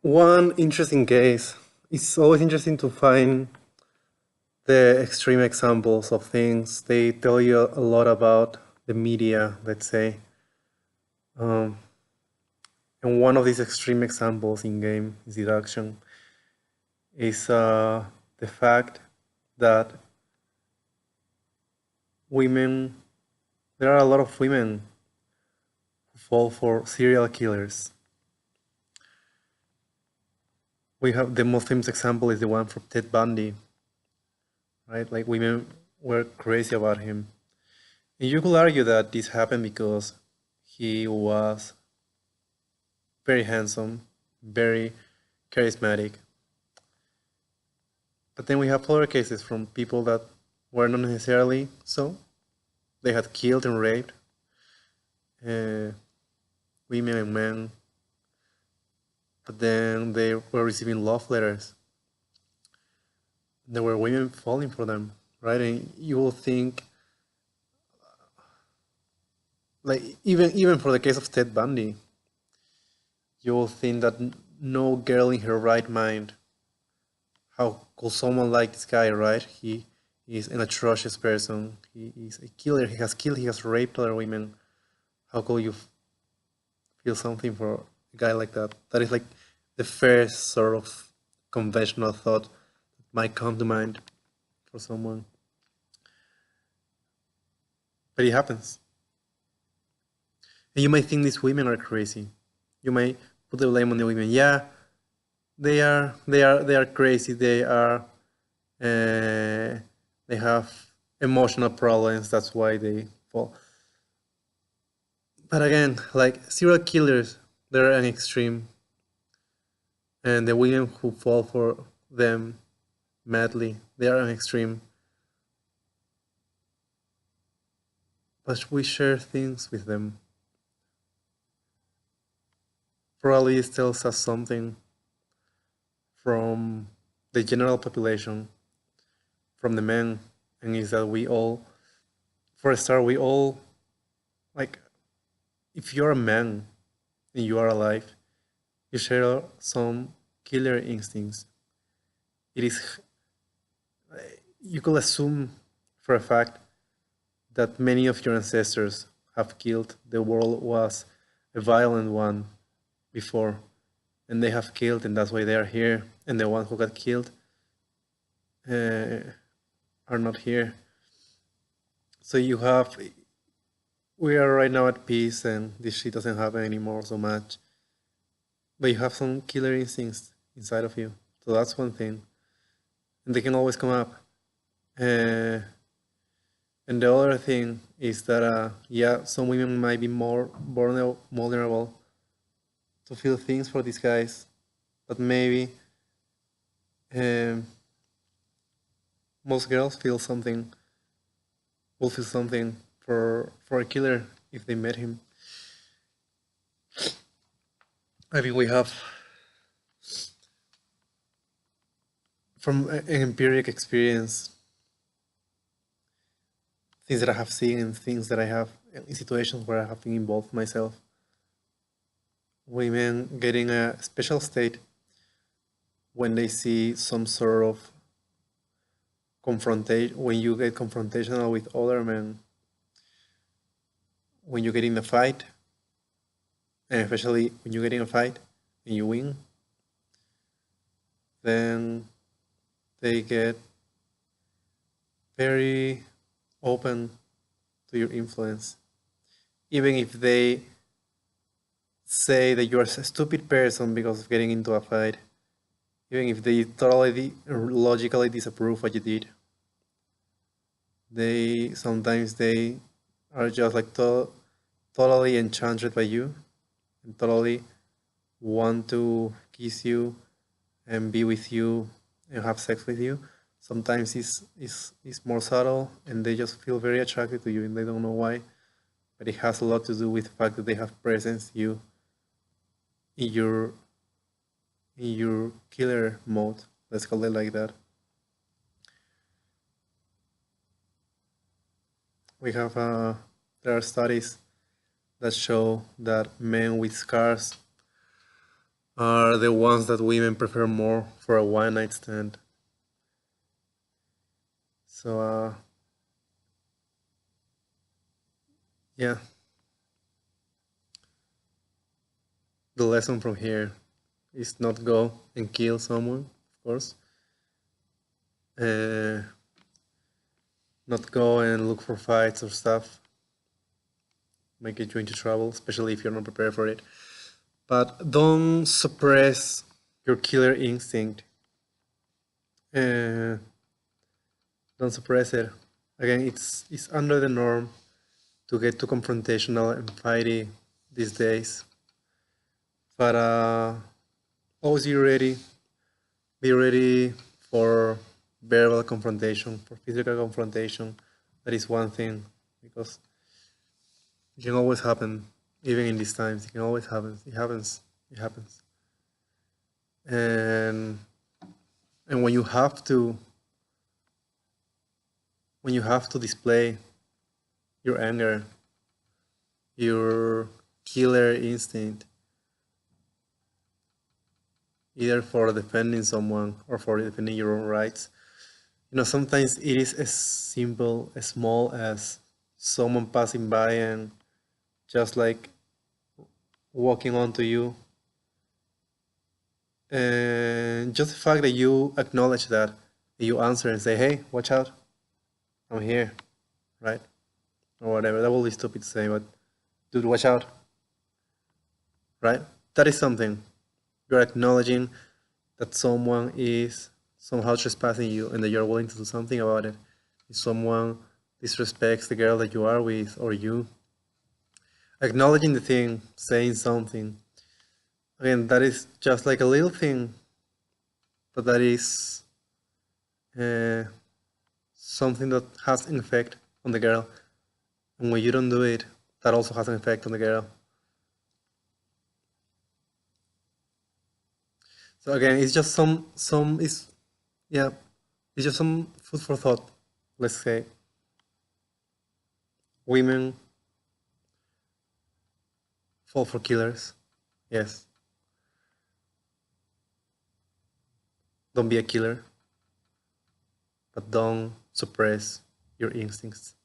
One interesting case. It's always interesting to find the extreme examples of things. They tell you a lot about the media, let's say. Um, and one of these extreme examples in game seduction is the fact that women, there are a lot of women who fall for serial killers. We have the most famous example is the one from Ted Bundy, right? Like women were crazy about him. And you could argue that this happened because he was very handsome, very charismatic. But then we have other cases from people that were not necessarily so. They had killed and raped uh, women and men, but then they were receiving love letters. There were women falling for them, right? And you will think, like even for the case of Ted Bundy, you will think that no girl in her right mind, how could someone like this guy, right? He is an atrocious person. He is a killer. He has killed, he has raped other women. How could you feel something for a guy like that? That is like the first sort of conventional thought that might come to mind for someone. But it happens. And you might think these women are crazy. You might put the blame on the women. Yeah, they are crazy. Uh, they have emotional problems. That's why they fall. But again, like serial killers, they're an extreme, and the women who fall for them madly, they are an extreme. But we share things with them. Probably this tells us something from the general population, from the men, and is that we all, for a start, we all like if you're a man and you are alive, you share some killer instincts. It is you could assume for a fact that many of your ancestors have killed. The world was a violent one before, and they have killed, and that's why they are here. And the ones who got killed uh, are not here. So you have, we are right now at peace, and this shit doesn't happen anymore so much. But you have some killer instincts inside of you. So that's one thing, and they can always come up. Uh, and the other thing is that, yeah, some women might be more vulnerable to feel things for these guys, but maybe um, most girls will feel something for a killer if they met him. I mean, we have from an empiric experience things that I have seen and things that I have in situations where I have been involved myself. Women getting a special state when they see some sort of confrontation, when you get confrontational with other men, when you get in a fight, and especially when you get in a fight and you win, then they get very open to your influence. Even if they say that you're a stupid person because of getting into a fight, even if they totally logically disapprove what you did, they sometimes they are just like totally enchanted by you and totally want to kiss you and be with you and have sex with you. Sometimes it's more subtle and they just feel very attracted to you and they don't know why. But it has a lot to do with the fact that they have presence you in your killer mode. Let's call it like that. We have there are studies that show that men with scars are the ones that women prefer more for a one night stand. So, yeah, the lesson from here is not go and kill someone, of course. Uh, Not go and look for fights or stuff. Might get you into trouble, especially if you're not prepared for it. But don't suppress your killer instinct. Uh, don't suppress it. Again, it's under the norm to get too confrontational and fighty these days. But always be ready for verbal confrontation, for physical confrontation. That is one thing, because it can always happen, even in these times. It can always happen. It happens. It happens. And when you have to display your anger, your killer instinct, either for defending someone or for defending your own rights. Sometimes it is as simple, as small as someone passing by and just like walking onto you. And just the fact that you acknowledge that you answer and say, hey, watch out, I'm here, right? Or whatever. That will be stupid to say, but dude, watch out, right? That is something. You're acknowledging that someone is somehow trespassing you and that you're willing to do something about it. If someone disrespects the girl that you are with or you, acknowledging the thing, saying something, again, that is just like a little thing, but that is uh, something that has an effect on the girl. And when you don't do it, that also has an effect on the girl. So again, it's just it's just some food for thought. Let's say women fall for killers. Yes. Don't be a killer, but don't suppress your instincts.